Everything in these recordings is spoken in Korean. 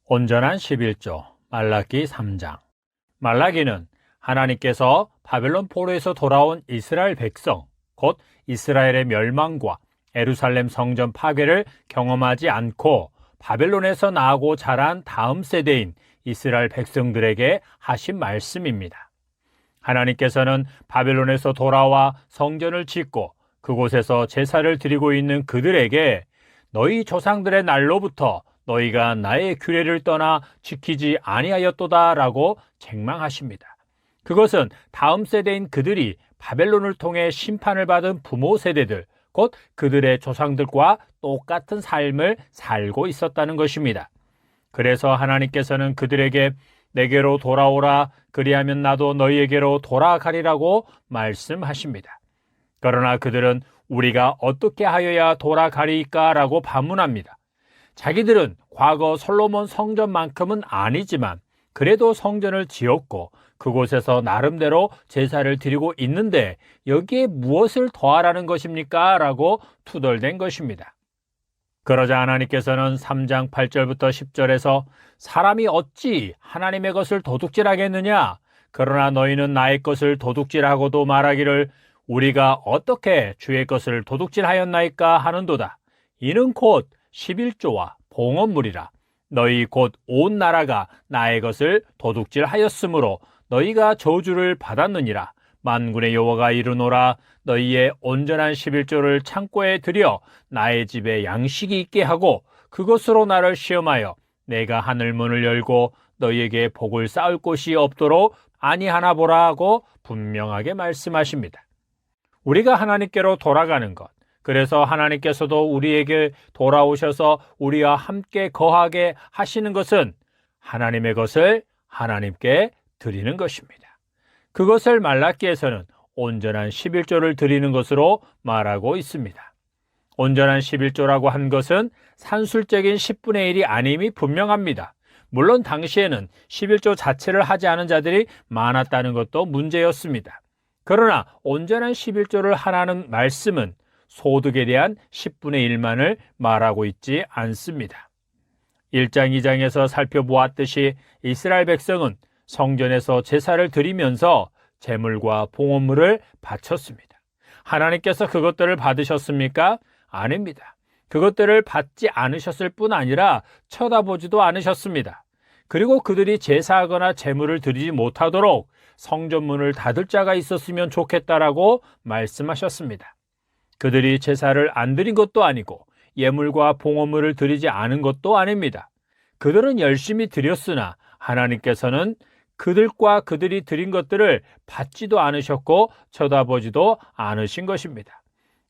온전한 11조 말라기 3장. 말라기는 하나님께서 바벨론 포로에서 돌아온 이스라엘 백성, 곧 이스라엘의 멸망과 예루살렘 성전 파괴를 경험하지 않고 바벨론에서 나고 자란 다음 세대인 이스라엘 백성들에게 하신 말씀입니다. 하나님께서는 바벨론에서 돌아와 성전을 짓고 그곳에서 제사를 드리고 있는 그들에게 너희 조상들의 날로부터 너희가 나의 규례를 떠나 지키지 아니하였도다라고 책망하십니다. 그것은 다음 세대인 그들이 바벨론을 통해 심판을 받은 부모 세대들, 곧 그들의 조상들과 똑같은 삶을 살고 있었다는 것입니다. 그래서 하나님께서는 그들에게 내게로 돌아오라, 그리하면 나도 너희에게로 돌아가리라고 말씀하십니다. 그러나 그들은 우리가 어떻게 하여야 돌아가리까? 라고 반문합니다. 자기들은 과거 솔로몬 성전만큼은 아니지만 그래도 성전을 지었고 그곳에서 나름대로 제사를 드리고 있는데 여기에 무엇을 더하라는 것입니까? 라고 투덜댄 것입니다. 그러자 하나님께서는 3장 8절부터 10절에서 사람이 어찌 하나님의 것을 도둑질하겠느냐? 그러나 너희는 나의 것을 도둑질하고도 말하기를 우리가 어떻게 주의 것을 도둑질하였나이까 하는도다. 이는 곧 11조와 봉헌물이라. 너희 곧 온 나라가 나의 것을 도둑질하였으므로 너희가 저주를 받았느니라. 만군의 여호와가 이르노라. 너희의 온전한 11조를 창고에 들여 나의 집에 양식이 있게 하고 그것으로 나를 시험하여 내가 하늘 문을 열고 너희에게 복을 쌓을 곳이 없도록 아니하나 보라 하고 분명하게 말씀하십니다. 우리가 하나님께로 돌아가는 것, 그래서 하나님께서도 우리에게 돌아오셔서 우리와 함께 거하게 하시는 것은 하나님의 것을 하나님께 드리는 것입니다. 그것을 말라기에서는 온전한 11조를 드리는 것으로 말하고 있습니다. 온전한 11조라고 한 것은 산술적인 10분의 1이 아님이 분명합니다. 물론 당시에는 11조 자체를 하지 않은 자들이 많았다는 것도 문제였습니다. 그러나 온전한 11조를 하라는 말씀은 소득에 대한 10분의 1만을 말하고 있지 않습니다. 1장 2장에서 살펴보았듯이 이스라엘 백성은 성전에서 제사를 드리면서 제물과 봉헌물을 바쳤습니다. 하나님께서 그것들을 받으셨습니까? 아닙니다. 그것들을 받지 않으셨을 뿐 아니라 쳐다보지도 않으셨습니다. 그리고 그들이 제사하거나 제물을 드리지 못하도록 성전문을 닫을 자가 있었으면 좋겠다라고 말씀하셨습니다. 그들이 제사를 안 드린 것도 아니고 예물과 봉헌물을 드리지 않은 것도 아닙니다. 그들은 열심히 드렸으나 하나님께서는 그들과 그들이 드린 것들을 받지도 않으셨고 쳐다보지도 않으신 것입니다.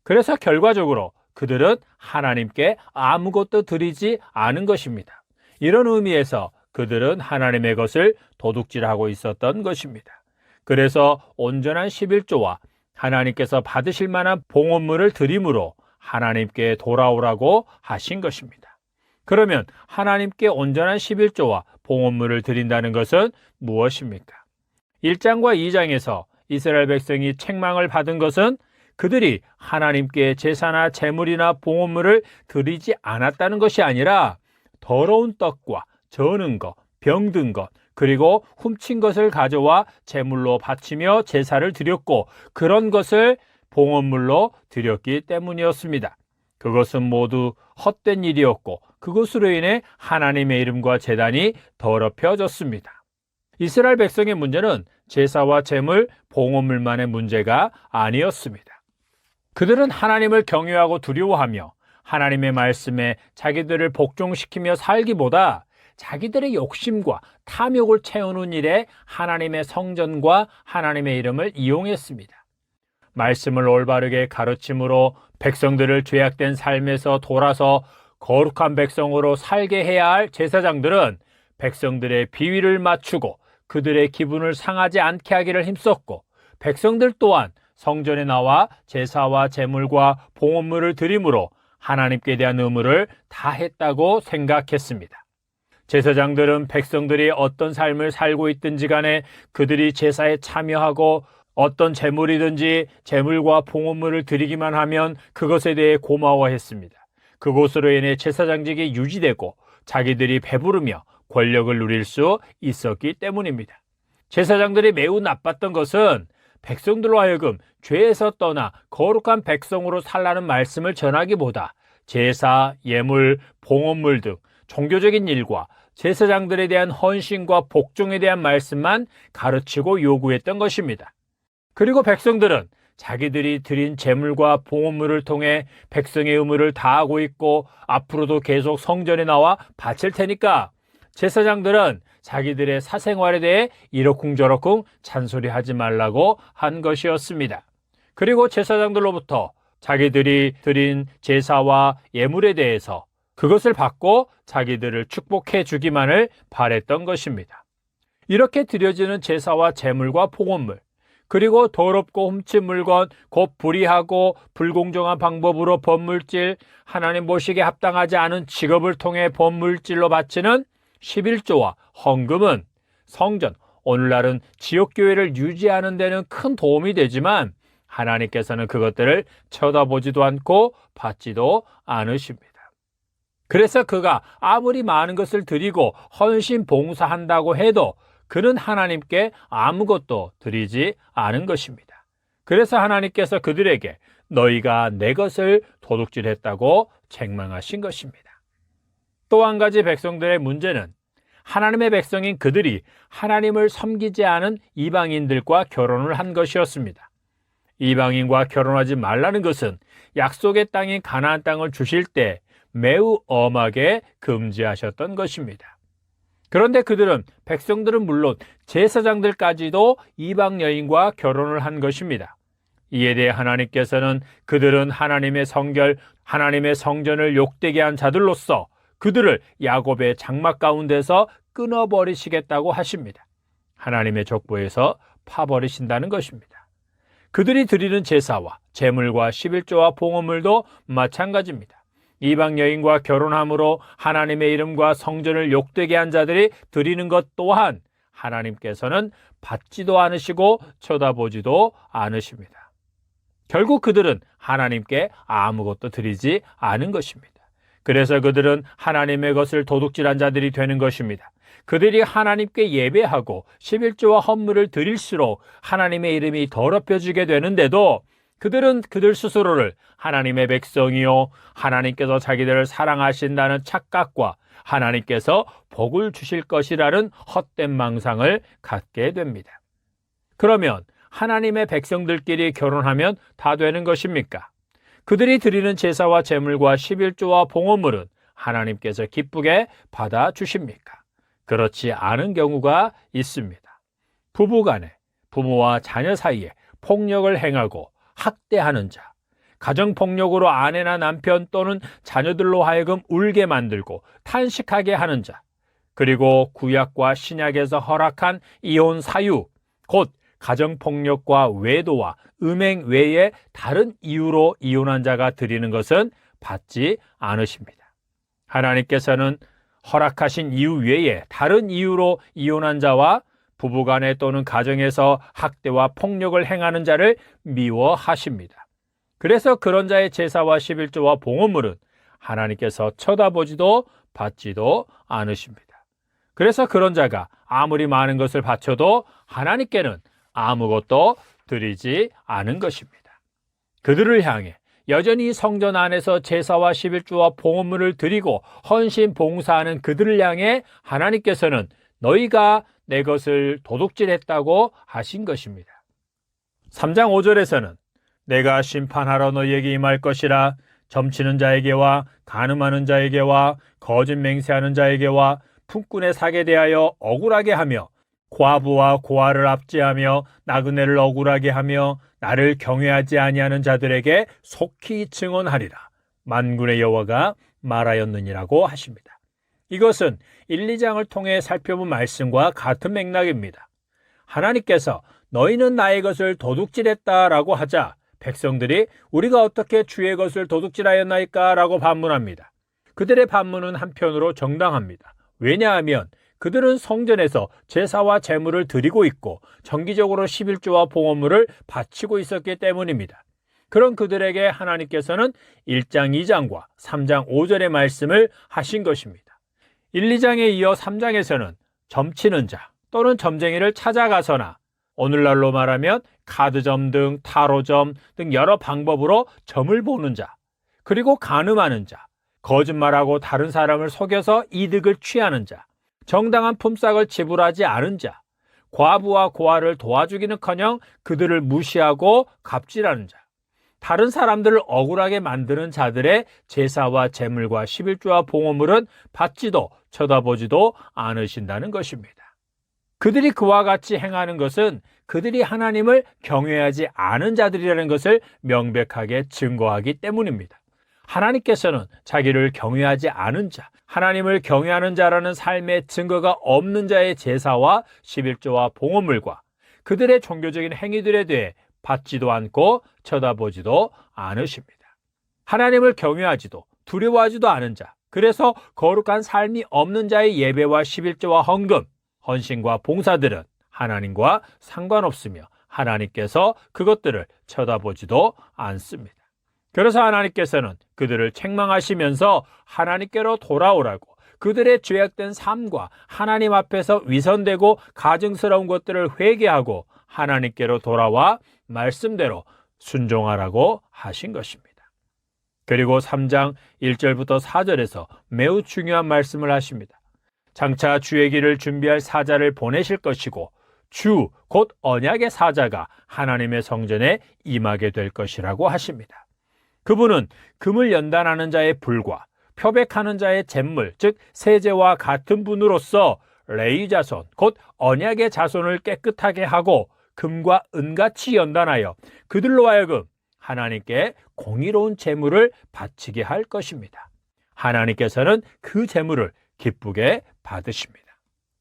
그래서 결과적으로 그들은 하나님께 아무것도 드리지 않은 것입니다. 이런 의미에서 그들은 하나님의 것을 도둑질하고 있었던 것입니다. 그래서 온전한 11조와 하나님께서 받으실 만한 봉헌물을 드림으로 하나님께 돌아오라고 하신 것입니다. 그러면 하나님께 온전한 11조와 봉헌물을 드린다는 것은 무엇입니까? 1장과 2장에서 이스라엘 백성이 책망을 받은 것은 그들이 하나님께 제사나 제물이나 봉헌물을 드리지 않았다는 것이 아니라 더러운 떡과 저는 것, 병든 것, 그리고 훔친 것을 가져와 제물로 바치며 제사를 드렸고 그런 것을 봉헌물로 드렸기 때문이었습니다. 그것은 모두 헛된 일이었고 그것으로 인해 하나님의 이름과 제단이 더럽혀졌습니다. 이스라엘 백성의 문제는 제사와 제물, 봉헌물만의 문제가 아니었습니다. 그들은 하나님을 경외하고 두려워하며 하나님의 말씀에 자기들을 복종시키며 살기보다 자기들의 욕심과 탐욕을 채우는 일에 하나님의 성전과 하나님의 이름을 이용했습니다. 말씀을 올바르게 가르침으로 백성들을 죄악된 삶에서 돌아서 거룩한 백성으로 살게 해야 할 제사장들은 백성들의 비위를 맞추고 그들의 기분을 상하지 않게 하기를 힘썼고 백성들 또한 성전에 나와 제사와 제물과 봉헌물을 드림으로 하나님께 대한 의무를 다했다고 생각했습니다. 제사장들은 백성들이 어떤 삶을 살고 있든지 간에 그들이 제사에 참여하고 어떤 제물이든지 제물과 봉헌물을 드리기만 하면 그것에 대해 고마워했습니다. 그것으로 인해 제사장직이 유지되고 자기들이 배부르며 권력을 누릴 수 있었기 때문입니다. 제사장들이 매우 나빴던 것은 백성들로 하여금 죄에서 떠나 거룩한 백성으로 살라는 말씀을 전하기보다 제사, 예물, 봉헌물 등 종교적인 일과 제사장들에 대한 헌신과 복종에 대한 말씀만 가르치고 요구했던 것입니다. 그리고 백성들은 자기들이 드린 제물과 봉헌물을 통해 백성의 의무를 다하고 있고 앞으로도 계속 성전에 나와 바칠 테니까 제사장들은 자기들의 사생활에 대해 이러쿵저러쿵 잔소리하지 말라고 한 것이었습니다. 그리고 제사장들로부터 자기들이 드린 제사와 예물에 대해서 그것을 받고 자기들을 축복해 주기만을 바랬던 것입니다. 이렇게 드려지는 제사와 제물과 봉헌물, 그리고 더럽고 훔친 물건, 곧 불의하고 불공정한 방법으로 번물질, 하나님 보시기에 합당하지 않은 직업을 통해 번물질로 바치는 11조와 헌금은 성전, 오늘날은 지역교회를 유지하는 데는 큰 도움이 되지만 하나님께서는 그것들을 쳐다보지도 않고 받지도 않으십니다. 그래서 그가 아무리 많은 것을 드리고 헌신 봉사한다고 해도 그는 하나님께 아무것도 드리지 않은 것입니다. 그래서 하나님께서 그들에게 너희가 내 것을 도둑질했다고 책망하신 것입니다. 또 한 가지 백성들의 문제는 하나님의 백성인 그들이 하나님을 섬기지 않은 이방인들과 결혼을 한 것이었습니다. 이방인과 결혼하지 말라는 것은 약속의 땅인 가나안 땅을 주실 때 매우 엄하게 금지하셨던 것입니다. 그런데 백성들은 물론 제사장들까지도 이방 여인과 결혼을 한 것입니다. 이에 대해 하나님께서는 그들은 하나님의 성전을 욕되게 한 자들로서 그들을 야곱의 장막 가운데서 끊어버리시겠다고 하십니다. 하나님의 족보에서 파버리신다는 것입니다. 그들이 드리는 제사와 제물과 11조와 봉헌물도 마찬가지입니다. 이방 여인과 결혼함으로 하나님의 이름과 성전을 욕되게 한 자들이 드리는 것 또한 하나님께서는 받지도 않으시고 쳐다보지도 않으십니다. 결국 그들은 하나님께 아무것도 드리지 않은 것입니다. 그래서 그들은 하나님의 것을 도둑질한 자들이 되는 것입니다. 그들이 하나님께 예배하고 11조와 헌물을 드릴수록 하나님의 이름이 더럽혀지게 되는데도 그들은 그들 스스로를 하나님의 백성이요 하나님께서 자기들을 사랑하신다는 착각과 하나님께서 복을 주실 것이라는 헛된 망상을 갖게 됩니다. 그러면 하나님의 백성들끼리 결혼하면 다 되는 것입니까? 그들이 드리는 제사와 제물과 11조와 봉헌물은 하나님께서 기쁘게 받아주십니까? 그렇지 않은 경우가 있습니다. 부부간에, 부모와 자녀 사이에 폭력을 행하고 학대하는 자, 가정폭력으로 아내나 남편 또는 자녀들로 하여금 울게 만들고 탄식하게 하는 자, 그리고 구약과 신약에서 허락한 이혼 사유, 곧 가정폭력과 외도와 음행 외에 다른 이유로 이혼한 자가 드리는 것은 받지 않으십니다. 하나님께서는 허락하신 이유 외에 다른 이유로 이혼한 자와 부부간에 또는 가정에서 학대와 폭력을 행하는 자를 미워하십니다. 그래서 그런 자의 제사와 11조와 봉헌물은 하나님께서 쳐다보지도 받지도 않으십니다. 그래서 그런 자가 아무리 많은 것을 바쳐도 하나님께는 아무것도 드리지 않은 것입니다. 그들을 향해 여전히 성전 안에서 제사와 11조와 봉헌물을 드리고 헌신 봉사하는 그들을 향해 하나님께서는 너희가 내 것을 도둑질했다고 하신 것입니다. 3장 5절에서는 내가 심판하러 너희에게 임할 것이라 점치는 자에게와 간음하는 자에게와 거짓 맹세하는 자에게와 품꾼의 사기에 대하여 억울하게 하며 과부와 고아를 압제하며 나그네를 억울하게 하며 나를 경외하지 아니하는 자들에게 속히 증언하리라. 만군의 여호와가 말하였느니라고 하십니다. 이것은 1, 2장을 통해 살펴본 말씀과 같은 맥락입니다. 하나님께서 너희는 나의 것을 도둑질했다라고 하자 백성들이 우리가 어떻게 주의 것을 도둑질하였나이까? 라고 반문합니다. 그들의 반문은 한편으로 정당합니다. 왜냐하면 그들은 성전에서 제사와 제물을 드리고 있고 정기적으로 11조와 봉헌물을 바치고 있었기 때문입니다. 그런 그들에게 하나님께서는 1장 2장과 3장 5절의 말씀을 하신 것입니다. 1, 2장에 이어 3장에서는 점치는 자 또는 점쟁이를 찾아가서나 오늘날로 말하면 카드점 등 타로점 등 여러 방법으로 점을 보는 자, 그리고 간음하는 자, 거짓말하고 다른 사람을 속여서 이득을 취하는 자, 정당한 품삯을 지불하지 않은 자, 과부와 고아를 도와주기는커녕 그들을 무시하고 갑질하는 자, 다른 사람들을 억울하게 만드는 자들의 제사와 제물과 11조와 봉헌물은 받지도 쳐다보지도 않으신다는 것입니다. 그들이 그와 같이 행하는 것은 그들이 하나님을 경외하지 않은 자들이라는 것을 명백하게 증거하기 때문입니다. 하나님께서는 자기를 경외하지 않은 자, 하나님을 경외하는 자라는 삶의 증거가 없는 자의 제사와 11조와 봉헌물과 그들의 종교적인 행위들에 대해 받지도 않고 쳐다보지도 않으십니다. 하나님을 경외하지도 두려워하지도 않은 자, 그래서 거룩한 삶이 없는 자의 예배와 11조와 헌금, 헌신과 봉사들은 하나님과 상관없으며 하나님께서 그것들을 쳐다보지도 않습니다. 그래서 하나님께서는 그들을 책망하시면서 하나님께로 돌아오라고, 그들의 죄악된 삶과 하나님 앞에서 위선되고 가증스러운 것들을 회개하고 하나님께로 돌아와 말씀대로 순종하라고 하신 것입니다. 그리고 3장 1절부터 4절에서 매우 중요한 말씀을 하십니다. 장차 주의 길을 준비할 사자를 보내실 것이고 주, 곧 언약의 사자가 하나님의 성전에 임하게 될 것이라고 하십니다. 그분은 금을 연단하는 자의 불과 표백하는 자의 잿물, 즉 세제와 같은 분으로서 레위 자손, 곧 언약의 자손을 깨끗하게 하고 금과 은같이 연단하여 그들로 하여금 하나님께 공의로운 제물을 바치게 할 것입니다. 하나님께서는 그 제물을 기쁘게 받으십니다.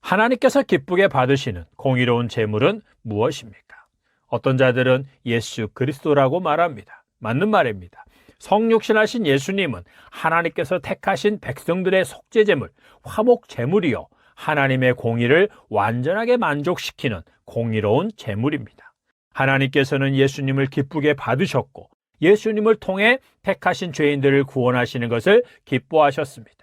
하나님께서 기쁘게 받으시는 공의로운 제물은 무엇입니까? 어떤 자들은 예수 그리스도라고 말합니다. 맞는 말입니다. 성육신하신 예수님은 하나님께서 택하신 백성들의 속죄제물, 화목제물이요 하나님의 공의를 완전하게 만족시키는 공의로운 제물입니다. 하나님께서는 예수님을 기쁘게 받으셨고 예수님을 통해 택하신 죄인들을 구원하시는 것을 기뻐하셨습니다.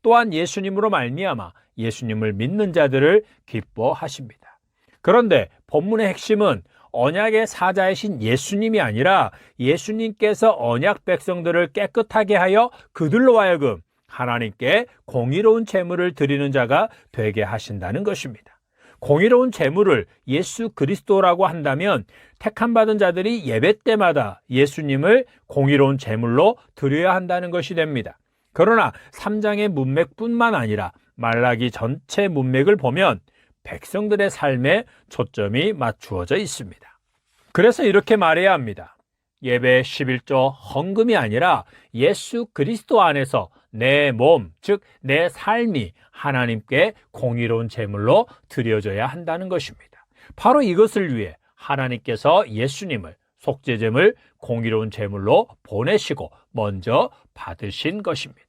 또한 예수님으로 말미암아 예수님을 믿는 자들을 기뻐하십니다. 그런데 본문의 핵심은 언약의 사자이신 예수님이 아니라 예수님께서 언약 백성들을 깨끗하게 하여 그들로 하여금 하나님께 공의로운 제물을 드리는 자가 되게 하신다는 것입니다. 공의로운 제물을 예수 그리스도라고 한다면 택함받은 자들이 예배 때마다 예수님을 공의로운 제물로 드려야 한다는 것이 됩니다. 그러나 3장의 문맥뿐만 아니라 말라기 전체 문맥을 보면 백성들의 삶에 초점이 맞추어져 있습니다. 그래서 이렇게 말해야 합니다. 예배 11조 헌금이 아니라 예수 그리스도 안에서 내 몸, 즉 내 삶이 하나님께 공의로운 제물로 드려져야 한다는 것입니다. 바로 이것을 위해 하나님께서 예수님을 속죄제물, 공의로운 제물로 보내시고 먼저 받으신 것입니다.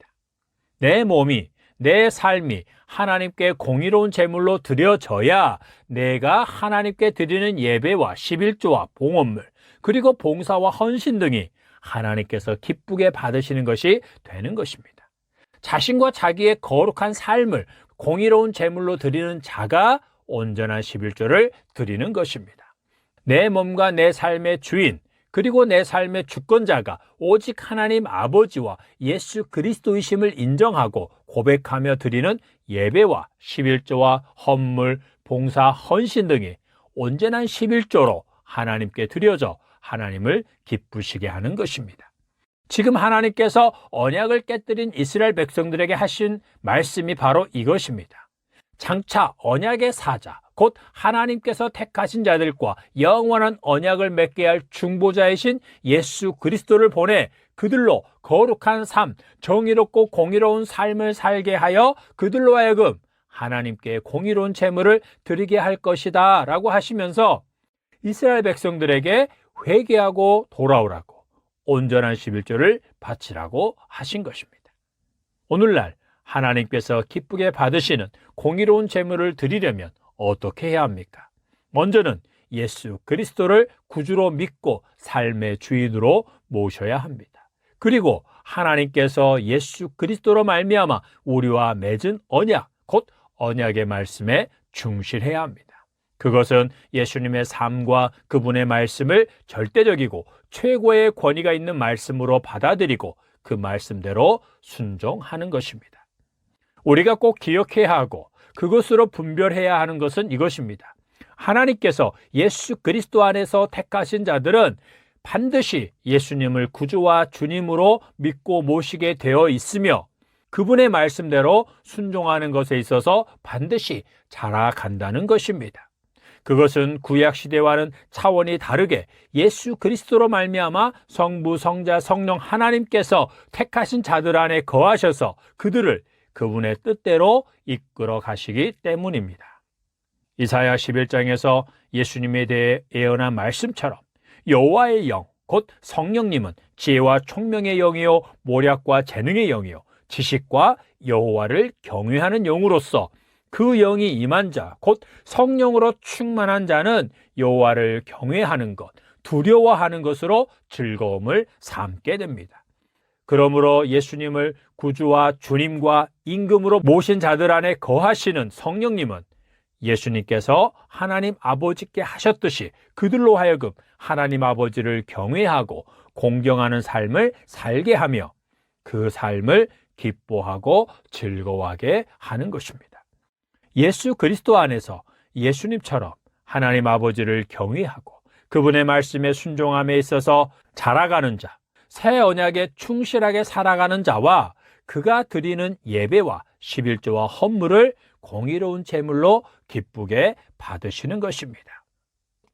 내 몸이, 내 삶이 하나님께 공의로운 제물로 드려져야 내가 하나님께 드리는 예배와 11조와 봉헌물, 그리고 봉사와 헌신 등이 하나님께서 기쁘게 받으시는 것이 되는 것입니다. 자신과 자기의 거룩한 삶을 공의로운 제물로 드리는 자가 온전한 11조를 드리는 것입니다. 내 몸과 내 삶의 주인, 그리고 내 삶의 주권자가 오직 하나님 아버지와 예수 그리스도이심을 인정하고 고백하며 드리는 예배와 11조와 헌물, 봉사, 헌신 등이 온전한 11조로 하나님께 드려져 하나님을 기쁘시게 하는 것입니다. 지금 하나님께서 언약을 깨뜨린 이스라엘 백성들에게 하신 말씀이 바로 이것입니다. 장차 언약의 사자, 곧 하나님께서 택하신 자들과 영원한 언약을 맺게 할 중보자이신 예수 그리스도를 보내 그들로 거룩한 삶, 정의롭고 공의로운 삶을 살게 하여 그들로 하여금 하나님께 공의로운 제물을 드리게 할 것이다 라고 하시면서 이스라엘 백성들에게 회개하고 돌아오라고 온전한 11조를 바치라고 하신 것입니다. 오늘날 하나님께서 기쁘게 받으시는 공의로운 제물을 드리려면 어떻게 해야 합니까? 먼저는 예수 그리스도를 구주로 믿고 삶의 주인으로 모셔야 합니다. 그리고 하나님께서 예수 그리스도로 말미암아 우리와 맺은 언약, 곧 언약의 말씀에 충실해야 합니다. 그것은 예수님의 삶과 그분의 말씀을 절대적이고 최고의 권위가 있는 말씀으로 받아들이고 그 말씀대로 순종하는 것입니다. 우리가 꼭 기억해야 하고 그것으로 분별해야 하는 것은 이것입니다. 하나님께서 예수 그리스도 안에서 택하신 자들은 반드시 예수님을 구주와 주님으로 믿고 모시게 되어 있으며 그분의 말씀대로 순종하는 것에 있어서 반드시 자라간다는 것입니다. 그것은 구약 시대와는 차원이 다르게 예수 그리스도로 말미암아 성부, 성자, 성령 하나님께서 택하신 자들 안에 거하셔서 그들을 그분의 뜻대로 이끌어 가시기 때문입니다. 이사야 11장에서 예수님에 대해 예언한 말씀처럼 여호와의 영, 곧 성령님은 지혜와 총명의 영이요 모략과 재능의 영이요 지식과 여호와를 경외하는 영으로서 그 영이 임한 자, 곧 성령으로 충만한 자는 여호와를 경외하는 것, 두려워하는 것으로 즐거움을 삼게 됩니다. 그러므로 예수님을 구주와 주님과 임금으로 모신 자들 안에 거하시는 성령님은 예수님께서 하나님 아버지께 하셨듯이 그들로 하여금 하나님 아버지를 경외하고 공경하는 삶을 살게 하며 그 삶을 기뻐하고 즐거워하게 하는 것입니다. 예수 그리스도 안에서 예수님처럼 하나님 아버지를 경외하고 그분의 말씀에 순종함에 있어서 자라가는 자, 새 언약에 충실하게 살아가는 자와 그가 드리는 예배와 11조와 헌물을 공의로운 제물로 기쁘게 받으시는 것입니다.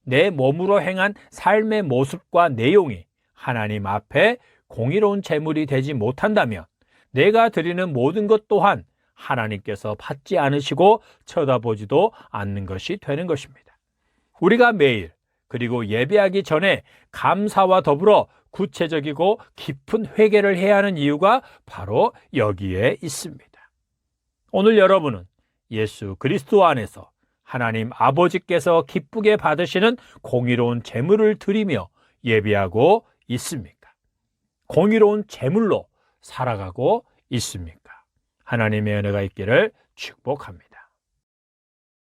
내 몸으로 행한 삶의 모습과 내용이 하나님 앞에 공의로운 제물이 되지 못한다면 내가 드리는 모든 것 또한 하나님께서 받지 않으시고 쳐다보지도 않는 것이 되는 것입니다. 우리가 매일 그리고 예배하기 전에 감사와 더불어 구체적이고 깊은 회개를 해야 하는 이유가 바로 여기에 있습니다. 오늘 여러분은 예수 그리스도 안에서 하나님 아버지께서 기쁘게 받으시는 공의로운 제물을 드리며 예배하고 있습니까? 공의로운 제물로 살아가고 있습니까? 하나님의 은혜가 있기를 축복합니다.